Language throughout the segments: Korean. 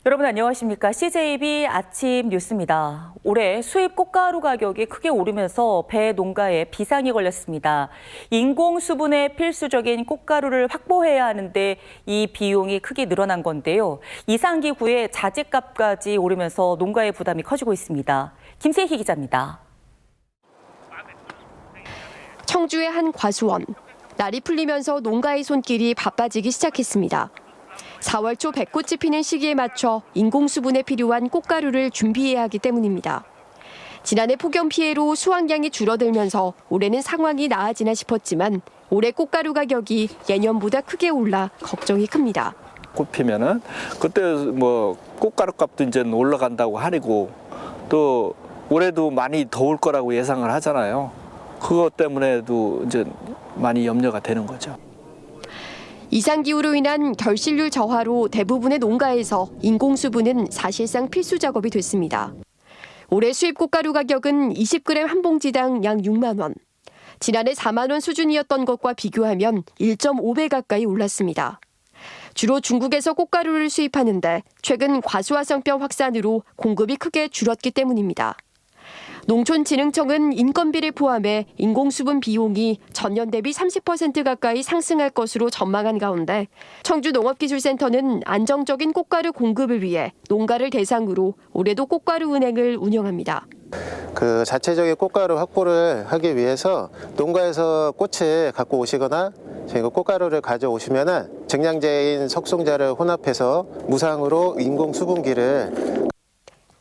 여러분 안녕하십니까? CJB 아침 뉴스입니다. 올해 수입 꽃가루 가격이 크게 오르면서 배 농가에 비상이 걸렸습니다. 인공 수분에 필수적인 꽃가루를 확보해야 하는데 이 비용이 크게 늘어난 건데요. 이상기후에 자재값까지 오르면서 농가의 부담이 커지고 있습니다. 김세희 기자입니다. 청주의 한 과수원. 날이 풀리면서 농가의 손길이 바빠지기 시작했습니다. 4월 초 벚꽃이 피는 시기에 맞춰 인공수분에 필요한 꽃가루를 준비해야 하기 때문입니다. 지난해 폭염 피해로 수확량이 줄어들면서 올해는 상황이 나아지나 싶었지만 올해 꽃가루 가격이 예년보다 크게 올라 걱정이 큽니다. 꽃 피면은 그때 꽃가루 값도 이제 올라간다고 하고 또 올해도 많이 더울 거라고 예상을 하잖아요. 그것 때문에도 이제 많이 염려가 되는 거죠. 이상기후로 인한 결실률 저하로 대부분의 농가에서 인공수분은 사실상 필수 작업이 됐습니다. 올해 수입 꽃가루 가격은 20g 한 봉지당 약 6만 원. 지난해 4만 원 수준이었던 것과 비교하면 1.5배 가까이 올랐습니다. 주로 중국에서 꽃가루를 수입하는데 최근 과수화성병 확산으로 공급이 크게 줄었기 때문입니다. 농촌진흥청은 인건비를 포함해 인공수분 비용이 전년 대비 30% 가까이 상승할 것으로 전망한 가운데 청주농업기술센터는 안정적인 꽃가루 공급을 위해 농가를 대상으로 올해도 꽃가루 은행을 운영합니다. 그 자체적인 꽃가루 확보를 하기 위해서 농가에서 꽃을 갖고 오시거나 저희가 꽃가루를 가져오시면은 증량제인 석송자를 혼합해서 무상으로 인공수분기를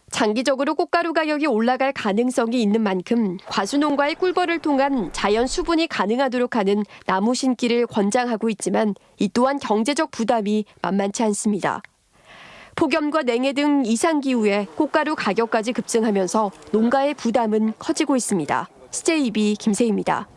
장기적으로 꽃가루 가격이 올라갈 가능성이 있는 만큼 과수농가의 꿀벌을 통한 자연 수분이 가능하도록 하는 나무 심기를 권장하고 있지만 이 또한 경제적 부담이 만만치 않습니다. 폭염과 냉해 등 이상기후에 꽃가루 가격까지 급증하면서 농가의 부담은 커지고 있습니다. CJB 김세희입니다.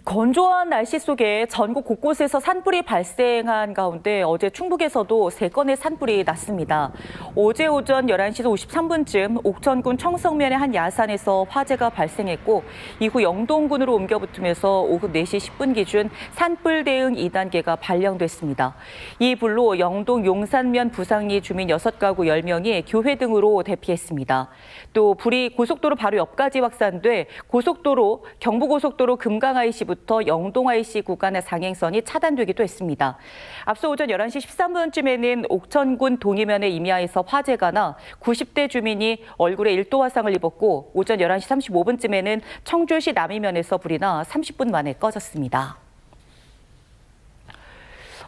건조한 날씨 속에 전국 곳곳에서 산불이 발생한 가운데 어제 충북에서도 3건의 산불이 났습니다. 어제 오전 11시 53분쯤 옥천군 청성면의 한 야산에서 화재가 발생했고 이후 영동군으로 옮겨 붙으면서 오후 4시 10분 기준 산불 대응 2단계가 발령됐습니다. 이 불로 영동 용산면 부상리 주민 6가구 10명이 교회 등으로 대피했습니다. 또 불이 고속도로 바로 옆까지 확산돼 고속도로 경부고속도로 금강-IC부터 영동-IC 구간의 상행선이 차단되기도 했습니다. 앞서 오전 11시 13분쯤에는 옥천군 동이면의 임야에서 화재가 나 90대 주민이 얼굴에 1도 화상을 입었고 오전 11시 35분쯤에는 청주시 남이면에서 불이 나 30분 만에 꺼졌습니다.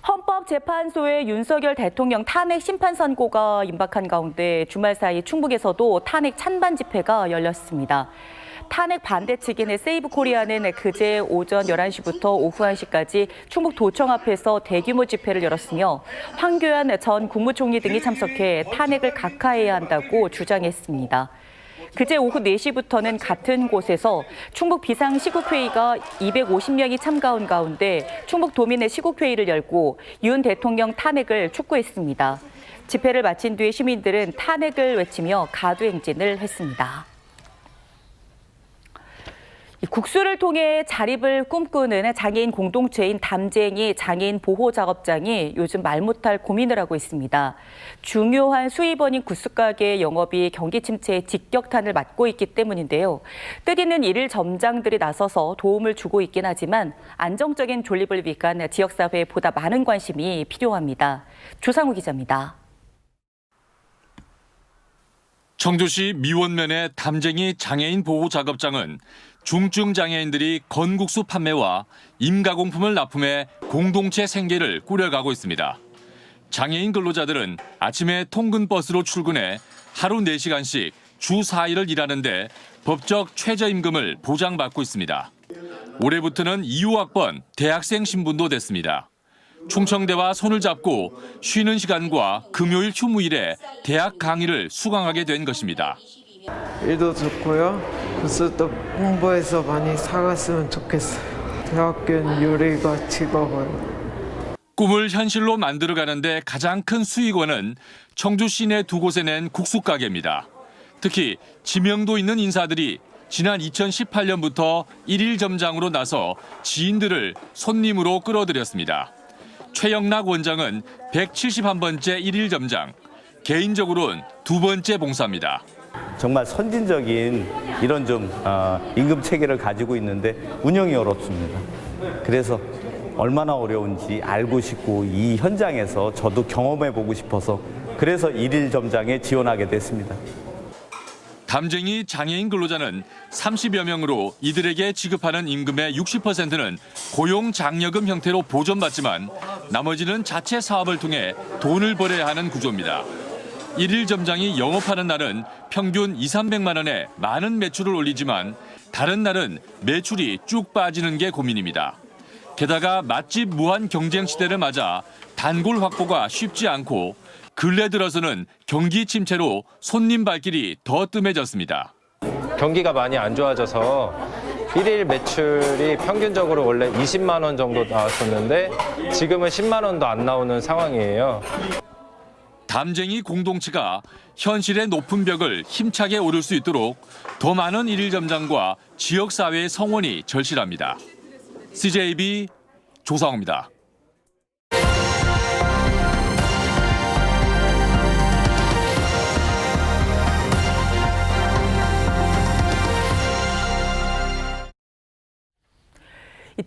헌법재판소의 윤석열 대통령 탄핵 심판 선고가 임박한 가운데 주말 사이 충북에서도 탄핵 찬반 집회가 열렸습니다. 탄핵 반대 측인의 세이브코리아는 그제 오전 11시부터 오후 1시까지 충북도청 앞에서 대규모 집회를 열었으며 황교안 전 국무총리 등이 참석해 탄핵을 각하해야 한다고 주장했습니다. 그제 오후 4시부터는 같은 곳에서 충북 비상시국회의가 250명이 참가한 가운데 충북도민의 시국회의를 열고 윤 대통령 탄핵을 촉구했습니다. 집회를 마친 뒤에 시민들은 탄핵을 외치며 가두행진을 했습니다. 국수를 통해 자립을 꿈꾸는 장애인 공동체인 담쟁이 장애인 보호작업장이 요즘 말 못할 고민을 하고 있습니다. 중요한 수입원인 국수가게 영업이 경기 침체에 직격탄을 맞고 있기 때문인데요. 뜻있는 일일 점장들이 나서서 도움을 주고 있긴 하지만 안정적인 존립을 위한 지역사회에 보다 많은 관심이 필요합니다. 조상우 기자입니다. 청주시 미원면의 담쟁이 장애인 보호작업장은 중증 장애인들이 건국수 판매와 임가공품을 납품해 공동체 생계를 꾸려가고 있습니다. 장애인 근로자들은 아침에 통근버스로 출근해 하루 4시간씩 주 4일을 일하는데 법적 최저임금을 보장받고 있습니다. 올해부터는 2호학번 대학생 신분도 됐습니다. 충청대와 손을 잡고 쉬는 시간과 금요일 휴무일에 대학 강의를 수강하게 된 것입니다. 일도 좋고요. 국수도 홍보해서 많이 사갔으면 좋겠어요. 대학교는 요리가 직업은. 꿈을 현실로 만들어가는데 가장 큰 수익원은 청주 시내 2곳에 낸 국수가게입니다. 특히 지명도 있는 인사들이 지난 2018년부터 일일 점장으로 나서 지인들을 손님으로 끌어들였습니다. 최영락 원장은 171번째 일일 점장, 개인적으로는 2번째 봉사입니다. 정말 선진적인 이런 좀 임금 체계를 가지고 있는데 운영이 어렵습니다. 그래서 얼마나 어려운지 알고 싶고 이 현장에서 저도 경험해 보고 싶어서 그래서 일일 점장에 지원하게 됐습니다. 담쟁이 장애인 근로자는 30여 명으로 이들에게 지급하는 임금의 60%는 고용 장려금 형태로 보전받지만 나머지는 자체 사업을 통해 돈을 벌어야 하는 구조입니다. 일일 점장이 영업하는 날은 평균 200~300만 원에 많은 매출을 올리지만 다른 날은 매출이 쭉 빠지는 게 고민입니다. 게다가 맛집 무한 경쟁 시대를 맞아 단골 확보가 쉽지 않고 근래 들어서는 경기 침체로 손님 발길이 더 뜸해졌습니다. 경기가 많이 안 좋아져서 일일 매출이 평균적으로 원래 20만 원 정도 나왔었는데 지금은 10만 원도 안 나오는 상황이에요. 담쟁이 공동체가 현실의 높은 벽을 힘차게 오를 수 있도록 더 많은 일일 점장과 지역사회의 성원이 절실합니다. CJB 조상호입니다.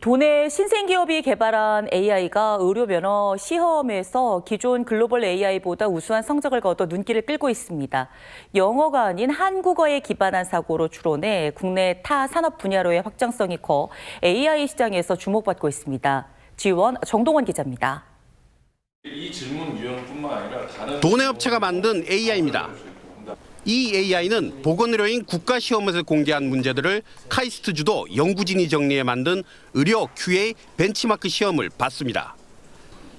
도내 신생기업이 개발한 AI가 의료 면허 시험에서 기존 글로벌 AI보다 우수한 성적을 거둬 눈길을 끌고 있습니다. 영어가 아닌 한국어에 기반한 사고로 추론해 국내 타 산업 분야로의 확장성이 커 AI 시장에서 주목받고 있습니다. 지원 정동원 기자입니다. 이 질문 유형뿐만 아니라 다른 도내 업체가 만든 AI입니다. 이 AI는 보건의료인 국가시험에서 공개한 문제들을 카이스트 주도 연구진이 정리해 만든 의료 QA 벤치마크 시험을 봤습니다.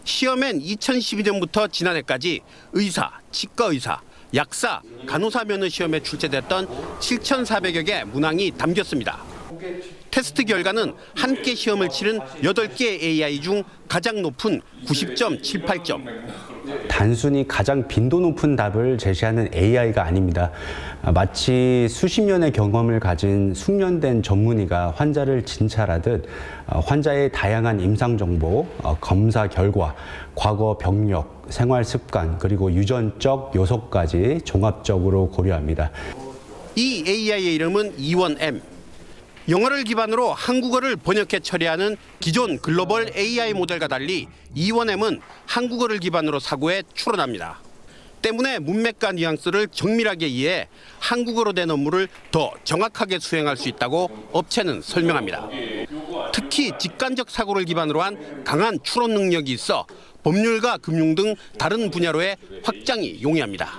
시험엔 2012년부터 지난해까지 의사, 치과의사, 약사, 간호사 면허 시험에 출제됐던 7,400여 개 문항이 담겼습니다. 테스트 결과는 함께 시험을 치른 8개 AI 중 가장 높은 90.78점. 단순히 가장 빈도 높은 답을 제시하는 AI가 아닙니다. 마치 수십 년의 경험을 가진 숙련된 전문의가 환자를 진찰하듯 환자의 다양한 임상 정보, 검사 결과, 과거 병력, 생활 습관, 그리고 유전적 요소까지 종합적으로 고려합니다. 이 AI의 이름은 E1M. 영어를 기반으로 한국어를 번역해 처리하는 기존 글로벌 AI 모델과 달리 E1M은 한국어를 기반으로 사고에 추론합니다. 때문에 문맥과 뉘앙스를 정밀하게 이해해 한국어로 된 업무를 더 정확하게 수행할 수 있다고 업체는 설명합니다. 특히 직관적 사고를 기반으로 한 강한 추론 능력이 있어 법률과 금융 등 다른 분야로의 확장이 용이합니다.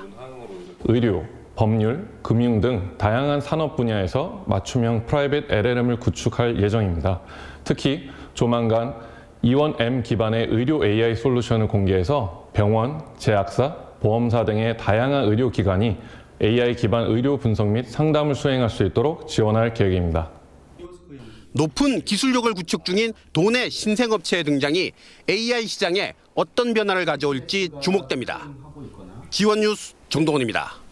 의료, 법률, 금융 등 다양한 산업 분야에서 맞춤형 프라이빗 LLM을 구축할 예정입니다. 특히 조만간 E1M 기반의 의료 AI 솔루션을 공개해서 병원, 제약사, 보험사 등의 다양한 의료기관이 AI 기반 의료 분석 및 상담을 수행할 수 있도록 지원할 계획입니다. 높은 기술력을 구축 중인 도내 신생업체의 등장이 AI 시장에 어떤 변화를 가져올지 주목됩니다. 지원 뉴스 정동원입니다.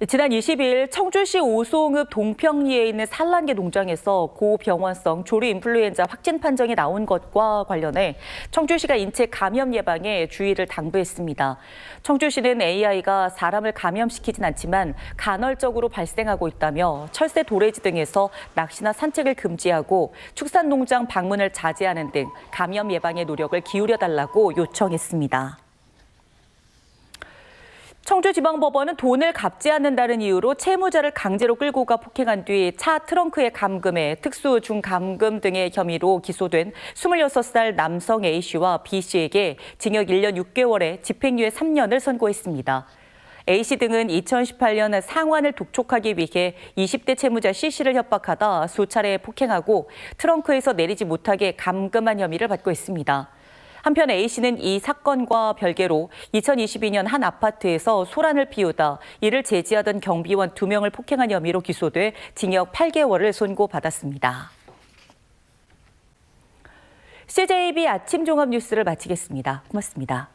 지난 20일 청주시 오송읍 동평리에 있는 산란계 농장에서 고병원성 조류 인플루엔자 확진 판정이 나온 것과 관련해 청주시가 인체 감염 예방에 주의를 당부했습니다. 청주시는 AI가 사람을 감염시키진 않지만 간헐적으로 발생하고 있다며 철새 도래지 등에서 낚시나 산책을 금지하고 축산농장 방문을 자제하는 등 감염 예방에 노력을 기울여달라고 요청했습니다. 청주지방법원은 돈을 갚지 않는다는 이유로 채무자를 강제로 끌고 가 폭행한 뒤 차 트렁크에 감금해 특수 중감금 등의 혐의로 기소된 26살 남성 A씨와 B씨에게 징역 1년 6개월에 집행유예 3년을 선고했습니다. A씨 등은 2018년 상환을 독촉하기 위해 20대 채무자 C씨를 협박하다 수차례 폭행하고 트렁크에서 내리지 못하게 감금한 혐의를 받고 있습니다. 한편 A씨는 이 사건과 별개로 2022년 한 아파트에서 소란을 피우다 이를 제지하던 경비원 2명을 폭행한 혐의로 기소돼 징역 8개월을 선고받았습니다. CJB 아침 종합 뉴스를 마치겠습니다. 고맙습니다.